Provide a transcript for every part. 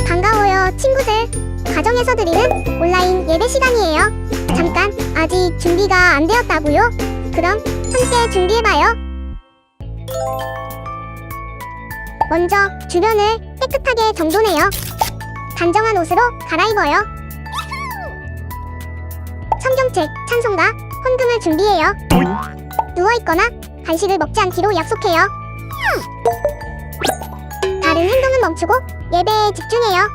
반가워요, 친구들. 가정에서 드리는 온라인 예배 시간이에요. 잠깐, 아직 준비가 안 되었다고요? 그럼 함께 준비해봐요. 먼저 주변을 깨끗하게 정돈해요. 단정한 옷으로 갈아입어요. 성경책, 찬송가, 헌금을 준비해요. 누워있거나 간식을 먹지 않기로 약속해요. 다른 행동은 멈추고 예배에 집중해요.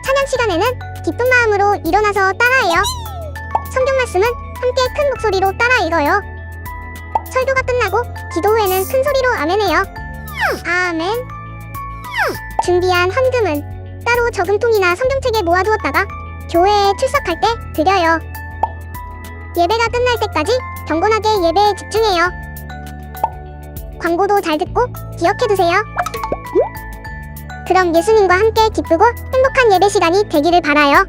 찬양 시간에는 기쁜 마음으로 일어나서 따라해요. 성경 말씀은 함께 큰 목소리로 따라 읽어요. 설교가 끝나고 기도 후에는 큰 소리로 아멘해요. 아멘. 준비한 헌금은 따로 저금통이나 성경책에 모아두었다가 교회에 출석할 때 드려요. 예배가 끝날 때까지 경건하게 예배에 집중해요. 광고도 잘 듣고 기억해두세요. 그럼 예수님과 함께 기쁘고 행복한 예배 시간이 되기를 바라요.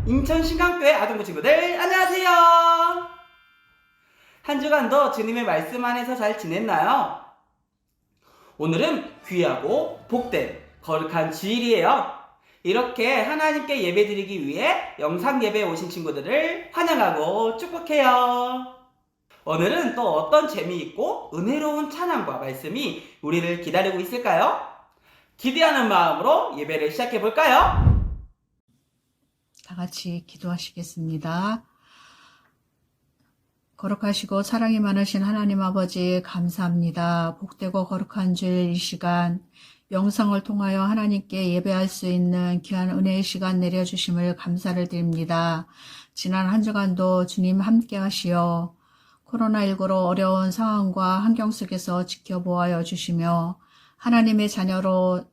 인천 신강교회 아동부 친구들 안녕하세요. 한 주간도 주님의 말씀 안에서 잘 지냈나요? 오늘은 귀하고 복된 거룩한 주일이에요. 이렇게 하나님께 예배드리기 위해 영상 예배에 오신 친구들을 환영하고 축복해요. 오늘은 또 어떤 재미있고 은혜로운 찬양과 말씀이 우리를 기다리고 있을까요? 기대하는 마음으로 예배를 시작해볼까요? 다 같이 기도하시겠습니다. 거룩하시고 사랑이 많으신 하나님 아버지 감사합니다. 복되고 거룩한 주일 이 시간 영상을 통하여 하나님께 예배할 수 있는 귀한 은혜의 시간 내려주심을 감사를 드립니다. 지난 한 주간도 주님 함께 하시어 코로나19로 어려운 상황과 환경 속에서 지켜보아 주시며 하나님의 자녀로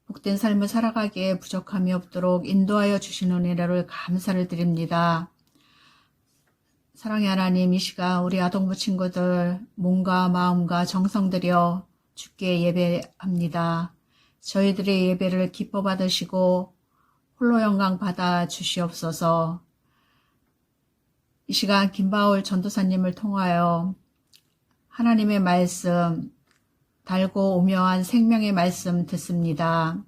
복된 삶을 살아가기에 부족함이 없도록 인도하여 주시는 은혜를 감사를 드립니다. 사랑의 하나님, 이 시간 우리 아동부 친구들 몸과 마음과 정성 들여 주께 예배합니다. 저희들의 예배를 기뻐 받으시고 홀로 영광 받아 주시옵소서. 이 시간 김바울 전도사님을 통하여 하나님의 말씀, 달고 오묘한 생명의 말씀 듣습니다.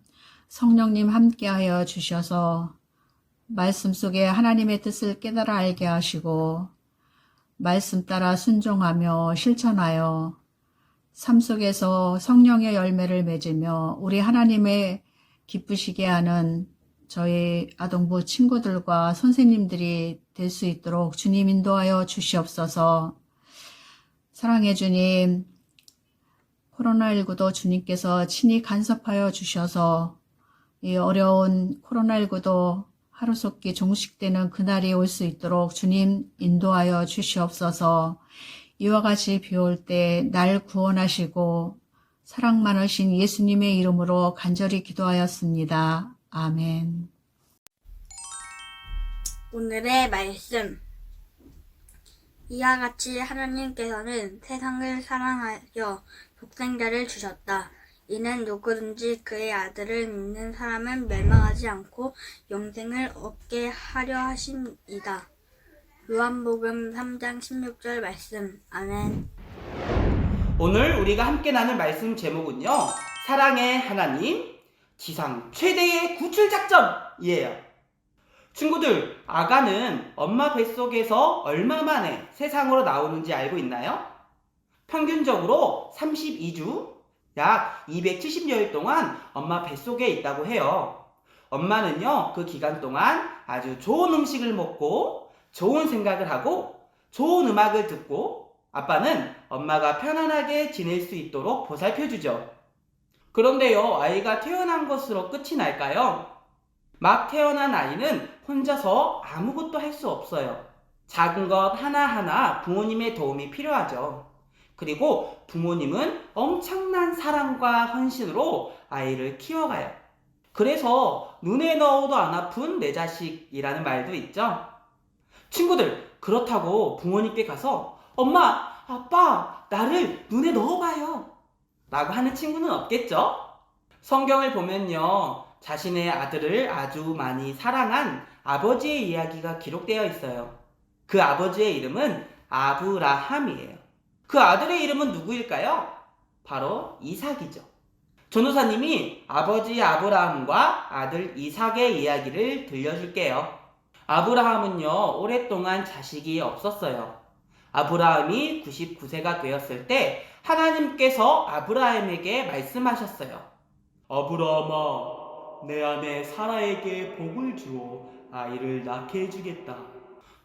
성령님 함께하여 주셔서 말씀 속에 하나님의 뜻을 깨달아 알게 하시고 말씀 따라 순종하며 실천하여 삶 속에서 성령의 열매를 맺으며 우리 하나님의 기쁘시게 하는 저희 아동부 친구들과 선생님들이 될 수 있도록 주님 인도하여 주시옵소서. 사랑해 주님, 코로나19도 주님께서 친히 간섭하여 주셔서 이 어려운 코로나19도 하루속히 종식되는 그날이 올 수 있도록 주님 인도하여 주시옵소서. 이와 같이 비올 때 날 구원하시고 사랑 많으신 예수님의 이름으로 간절히 기도하였습니다. 아멘. 오늘의 말씀. 이와 같이 하나님께서는 세상을 사랑하여 독생자를 주셨다. 이는 누구든지 그의 아들을 믿는 사람은 멸망하지 않고 영생을 얻게 하려 하심이다. 요한복음 3장 16절 말씀. 아멘. 오늘 우리가 함께 나눌 말씀 제목은요, 사랑의 하나님, 지상 최대의 구출 작전이에요. 친구들, 아가는 엄마 뱃속에서 얼마 만에 세상으로 나오는지 알고 있나요? 평균적으로 32주, 약 270여일 동안 엄마 뱃속에 있다고 해요. 엄마는요, 그 기간 동안 아주 좋은 음식을 먹고, 좋은 생각을 하고, 좋은 음악을 듣고, 아빠는 엄마가 편안하게 지낼 수 있도록 보살펴주죠. 그런데요, 아이가 태어난 것으로 끝이 날까요? 막 태어난 아이는 혼자서 아무것도 할 수 없어요. 작은 것 하나하나 부모님의 도움이 필요하죠. 그리고 부모님은 엄청난 사랑과 헌신으로 아이를 키워가요. 그래서 눈에 넣어도 안 아픈 내 자식이라는 말도 있죠. 친구들, 그렇다고 부모님께 가서 엄마, 아빠, 나를 눈에 넣어봐요 라고 하는 친구는 없겠죠? 성경을 보면요, 자신의 아들을 아주 많이 사랑한 아버지의 이야기가 기록되어 있어요. 그 아버지의 이름은 아브라함이에요. 그 아들의 이름은 누구일까요? 바로 이삭이죠. 전도사님이 아버지 아브라함과 아들 이삭의 이야기를 들려줄게요. 아브라함은요, 오랫동안 자식이 없었어요. 아브라함이 99세가 되었을 때 하나님께서 아브라함에게 말씀하셨어요. 아브라함아, 내 아내 사라에게 복을 주어 아이를 낳게 해주겠다.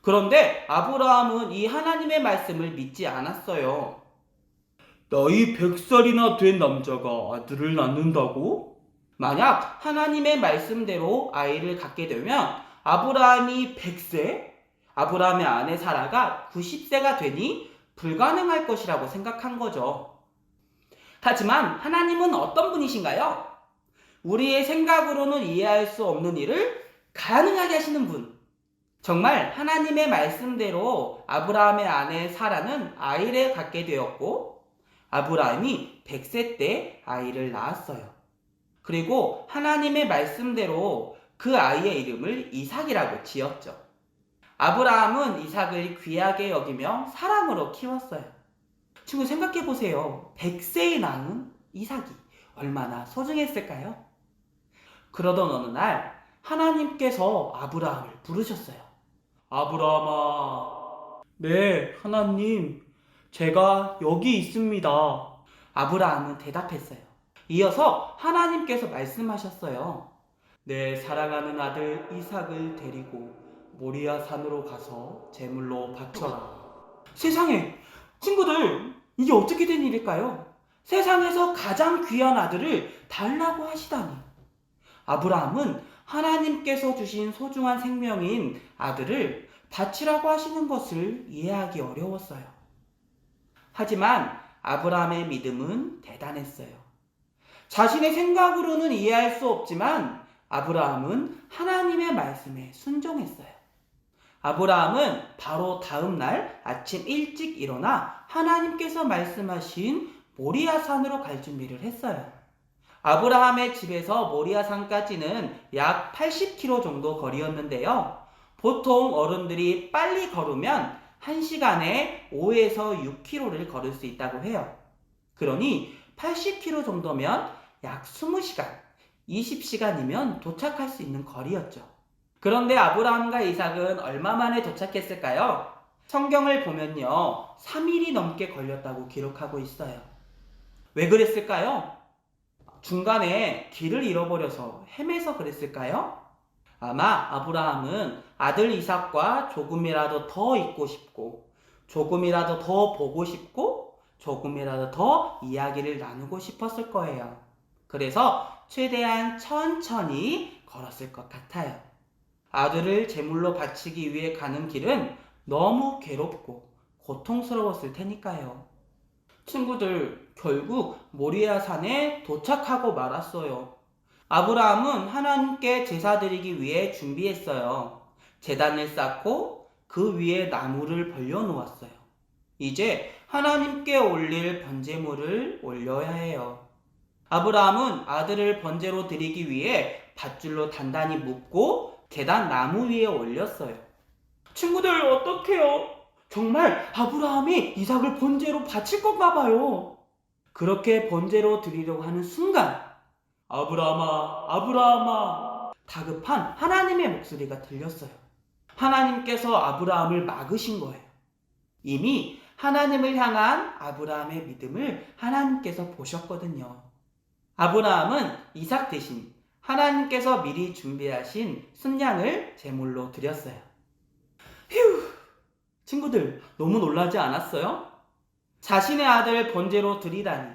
그런데 아브라함은 이 하나님의 말씀을 믿지 않았어요. 나이 100살이나 된 남자가 아들을 낳는다고? 만약 하나님의 말씀대로 아이를 갖게 되면 아브라함이 100세, 아브라함의 아내 사라가 90세가 되니 불가능할 것이라고 생각한 거죠. 하지만 하나님은 어떤 분이신가요? 우리의 생각으로는 이해할 수 없는 일을 가능하게 하시는 분. 정말 하나님의 말씀대로 아브라함의 아내 사라는 아이를 갖게 되었고, 아브라함이 100세 때 아이를 낳았어요. 그리고 하나님의 말씀대로 그 아이의 이름을 이삭이라고 지었죠. 아브라함은 이삭을 귀하게 여기며 사랑으로 키웠어요. 친구, 생각해 보세요. 100세에 낳은 이삭이 얼마나 소중했을까요? 그러던 어느 날 하나님께서 아브라함을 부르셨어요. 아브라함아. 네, 하나님. 제가 여기 있습니다. 아브라함은 대답했어요. 이어서 하나님께서 말씀하셨어요. 내 사랑하는 아들 이삭을 데리고 모리아 산으로 가서 제물로 바쳐라. 세상에, 친구들, 이게 어떻게 된 일일까요? 세상에서 가장 귀한 아들을 달라고 하시다니. 아브라함은 하나님께서 주신 소중한 생명인 아들을 바치라고 하시는 것을 이해하기 어려웠어요. 하지만 아브라함의 믿음은 대단했어요. 자신의 생각으로는 이해할 수 없지만 아브라함은 하나님의 말씀에 순종했어요. 아브라함은 바로 다음 날 아침 일찍 일어나 하나님께서 말씀하신 모리아산으로 갈 준비를 했어요. 아브라함의 집에서 모리아산까지는 약 80km 정도 거리였는데요. 보통 어른들이 빨리 걸으면 1시간에 5에서 6km를 걸을 수 있다고 해요. 그러니 80km 정도면 약 20시간, 20시간이면 도착할 수 있는 거리였죠. 그런데 아브라함과 이삭은 얼마 만에 도착했을까요? 성경을 보면요, 3일이 넘게 걸렸다고 기록하고 있어요. 왜 그랬을까요? 중간에 길을 잃어버려서 헤매서 그랬을까요? 아마 아브라함은 아들 이삭과 조금이라도 더 있고 싶고, 조금이라도 더 보고 싶고, 조금이라도 더 이야기를 나누고 싶었을 거예요. 그래서 최대한 천천히 걸었을 것 같아요. 아들을 제물로 바치기 위해 가는 길은 너무 괴롭고 고통스러웠을 테니까요. 친구들, 결국 모리아 산에 도착하고 말았어요. 아브라함은 하나님께 제사 드리기 위해 준비했어요. 제단을 쌓고 그 위에 나무를 벌려놓았어요. 이제 하나님께 올릴 번제물을 올려야 해요. 아브라함은 아들을 번제로 드리기 위해 밧줄로 단단히 묶고 제단 나무 위에 올렸어요. 친구들, 어떡해요? 정말 아브라함이 이삭을 번제로 바칠 건가 봐요. 그렇게 번제로 드리려고 하는 순간 아브라함아, 아브라함아, 다급한 하나님의 목소리가 들렸어요. 하나님께서 아브라함을 막으신 거예요. 이미 하나님을 향한 아브라함의 믿음을 하나님께서 보셨거든요. 아브라함은 이삭 대신 하나님께서 미리 준비하신 순양을 제물로 드렸어요. 휴! 친구들, 너무 놀라지 않았어요? 자신의 아들 번제로 드리다니.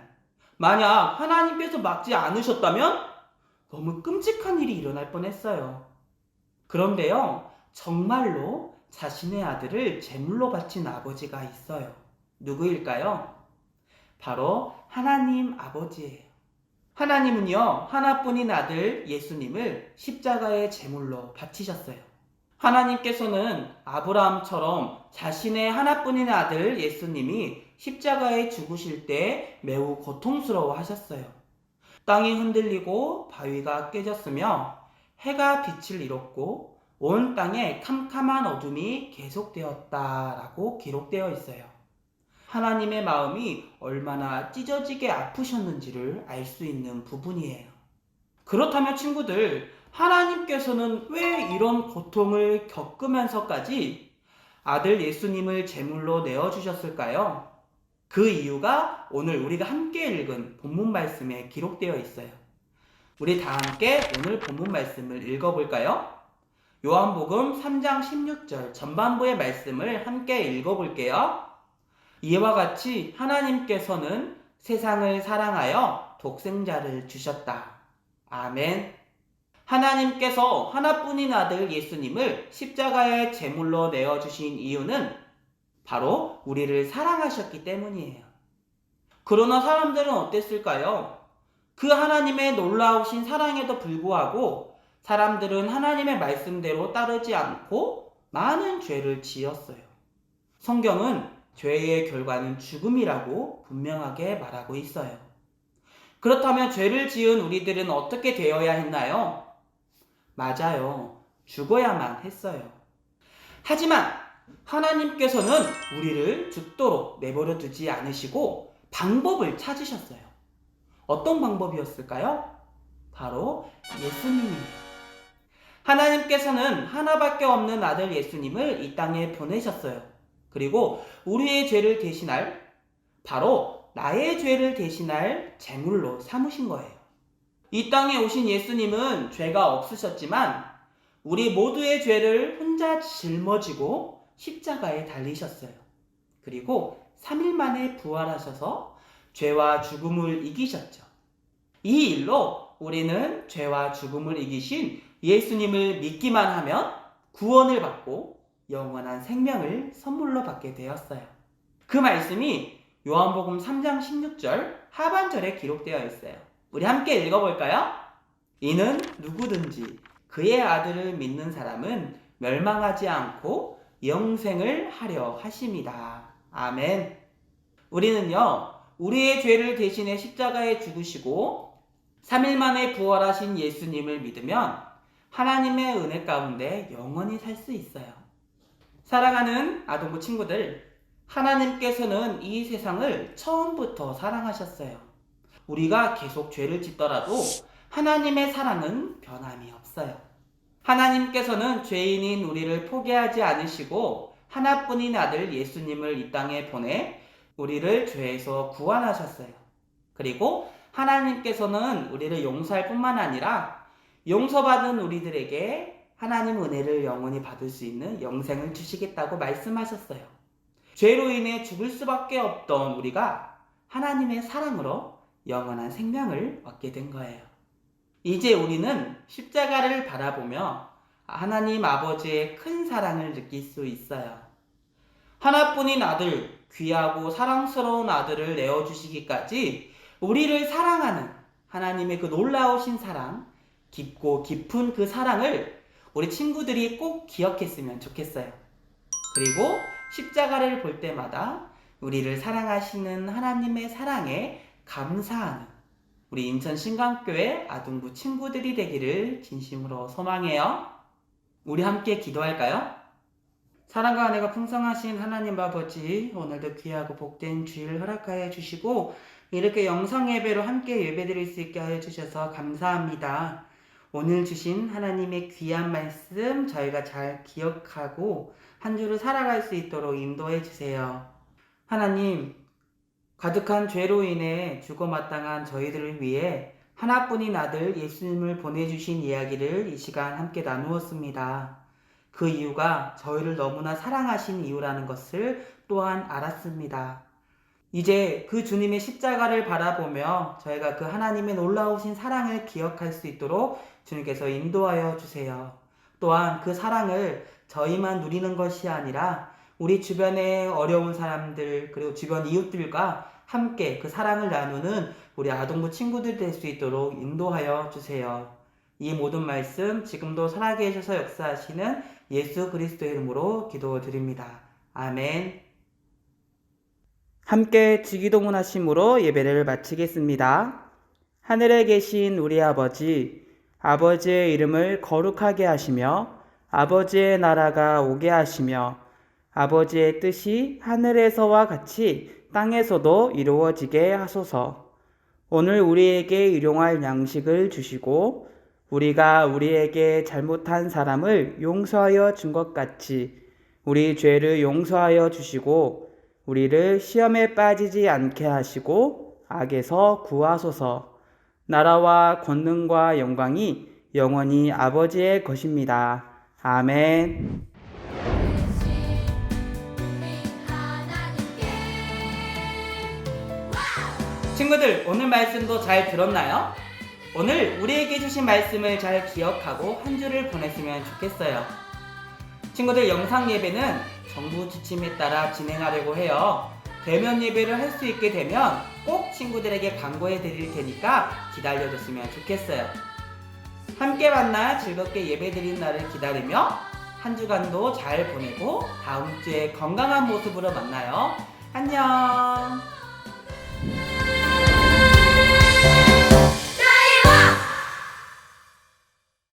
만약 하나님께서 막지 않으셨다면 너무 끔찍한 일이 일어날 뻔했어요. 그런데요, 정말로 자신의 아들을 제물로 바친 아버지가 있어요. 누구일까요? 바로 하나님 아버지예요. 하나님은요, 하나뿐인 아들 예수님을 십자가의 제물로 바치셨어요. 하나님께서는 아브라함처럼 자신의 하나뿐인 아들 예수님이 십자가에 죽으실 때 매우 고통스러워 하셨어요. 땅이 흔들리고 바위가 깨졌으며 해가 빛을 잃었고 온 땅에 캄캄한 어둠이 계속되었다라고 기록되어 있어요. 하나님의 마음이 얼마나 찢어지게 아프셨는지를 알 수 있는 부분이에요. 그렇다면 친구들, 하나님께서는 왜 이런 고통을 겪으면서까지 아들 예수님을 제물로 내어주셨을까요? 그 이유가 오늘 우리가 함께 읽은 본문 말씀에 기록되어 있어요. 우리 다 함께 오늘 본문 말씀을 읽어볼까요? 요한복음 3장 16절 전반부의 말씀을 함께 읽어볼게요. 이와 같이 하나님께서는 세상을 사랑하여 독생자를 주셨다. 아멘. 하나님께서 하나뿐인 아들 예수님을 십자가의 제물로 내어주신 이유는 바로 우리를 사랑하셨기 때문이에요. 그러나 사람들은 어땠을까요? 그 하나님의 놀라우신 사랑에도 불구하고 사람들은 하나님의 말씀대로 따르지 않고 많은 죄를 지었어요. 성경은 죄의 결과는 죽음이라고 분명하게 말하고 있어요. 그렇다면 죄를 지은 우리들은 어떻게 되어야 했나요? 맞아요. 죽어야만 했어요. 하지만 하나님께서는 우리를 죽도록 내버려 두지 않으시고 방법을 찾으셨어요. 어떤 방법이었을까요? 바로 예수님이에요. 하나님께서는 하나밖에 없는 아들 예수님을 이 땅에 보내셨어요. 그리고 우리의 죄를 대신할, 바로 나의 죄를 대신할 제물로 삼으신 거예요. 이 땅에 오신 예수님은 죄가 없으셨지만 우리 모두의 죄를 혼자 짊어지고 십자가에 달리셨어요. 그리고 3일 만에 부활하셔서 죄와 죽음을 이기셨죠. 이 일로 우리는 죄와 죽음을 이기신 예수님을 믿기만 하면 구원을 받고 영원한 생명을 선물로 받게 되었어요. 그 말씀이 요한복음 3장 16절 하반절에 기록되어 있어요. 우리 함께 읽어볼까요? 이는 누구든지 그의 아들을 믿는 사람은 멸망하지 않고 영생을 하려 하심이다. 아멘. 우리는요, 우리의 죄를 대신해 십자가에 죽으시고 3일 만에 부활하신 예수님을 믿으면 하나님의 은혜 가운데 영원히 살 수 있어요. 사랑하는 아동부 친구들, 하나님께서는 이 세상을 처음부터 사랑하셨어요. 우리가 계속 죄를 짓더라도 하나님의 사랑은 변함이 없어요. 하나님께서는 죄인인 우리를 포기하지 않으시고 하나뿐인 아들 예수님을 이 땅에 보내 우리를 죄에서 구원하셨어요. 그리고 하나님께서는 우리를 용서할 뿐만 아니라 용서받은 우리들에게 하나님 은혜를 영원히 받을 수 있는 영생을 주시겠다고 말씀하셨어요. 죄로 인해 죽을 수밖에 없던 우리가 하나님의 사랑으로 영원한 생명을 얻게 된 거예요. 이제 우리는 십자가를 바라보며 하나님 아버지의 큰 사랑을 느낄 수 있어요. 하나뿐인 아들, 귀하고 사랑스러운 아들을 내어주시기까지 우리를 사랑하는 하나님의 그 놀라우신 사랑, 깊고 깊은 그 사랑을 우리 친구들이 꼭 기억했으면 좋겠어요. 그리고 십자가를 볼 때마다 우리를 사랑하시는 하나님의 사랑에 감사하는 우리 인천 신강교회 아동부 친구들이 되기를 진심으로 소망해요. 우리 함께 기도할까요? 사랑과 은혜가 풍성하신 하나님 아버지, 오늘도 귀하고 복된 주일 허락하여 주시고 이렇게 영상 예배로 함께 예배드릴 수 있게 하여 주셔서 감사합니다. 오늘 주신 하나님의 귀한 말씀 저희가 잘 기억하고 한 주를 살아갈 수 있도록 인도해 주세요. 하나님, 가득한 죄로 인해 죽어마땅한 저희들을 위해 하나뿐인 아들 예수님을 보내주신 이야기를 이 시간 함께 나누었습니다. 그 이유가 저희를 너무나 사랑하신 이유라는 것을 또한 알았습니다. 이제 그 주님의 십자가를 바라보며 저희가 그 하나님의 놀라우신 사랑을 기억할 수 있도록 주님께서 인도하여 주세요. 또한 그 사랑을 저희만 누리는 것이 아니라 우리 주변의 어려운 사람들 그리고 주변 이웃들과 함께 그 사랑을 나누는 우리 아동부 친구들 될 수 있도록 인도하여 주세요. 이 모든 말씀 지금도 살아계셔서 역사하시는 예수 그리스도의 이름으로 기도드립니다. 아멘. 함께 주기도문 하심으로 예배를 마치겠습니다. 하늘에 계신 우리 아버지, 아버지의 이름을 거룩하게 하시며 아버지의 나라가 오게 하시며 아버지의 뜻이 하늘에서와 같이 땅에서도 이루어지게 하소서. 오늘 우리에게 일용할 양식을 주시고 우리가 우리에게 잘못한 사람을 용서하여 준 것 같이 우리 죄를 용서하여 주시고 우리를 시험에 빠지지 않게 하시고 악에서 구하소서. 나라와 권능과 영광이 영원히 아버지의 것입니다. 아멘. 친구들, 오늘 말씀도 잘 들었나요? 오늘 우리에게 주신 말씀을 잘 기억하고 한 주를 보냈으면 좋겠어요. 친구들, 영상 예배는 정부 지침에 따라 진행하려고 해요. 대면 예배를 할 수 있게 되면 꼭 친구들에게 광고해 드릴 테니까 기다려줬으면 좋겠어요. 함께 만나 즐겁게 예배 드리는 날을 기다리며 한 주간도 잘 보내고 다음 주에 건강한 모습으로 만나요. 안녕.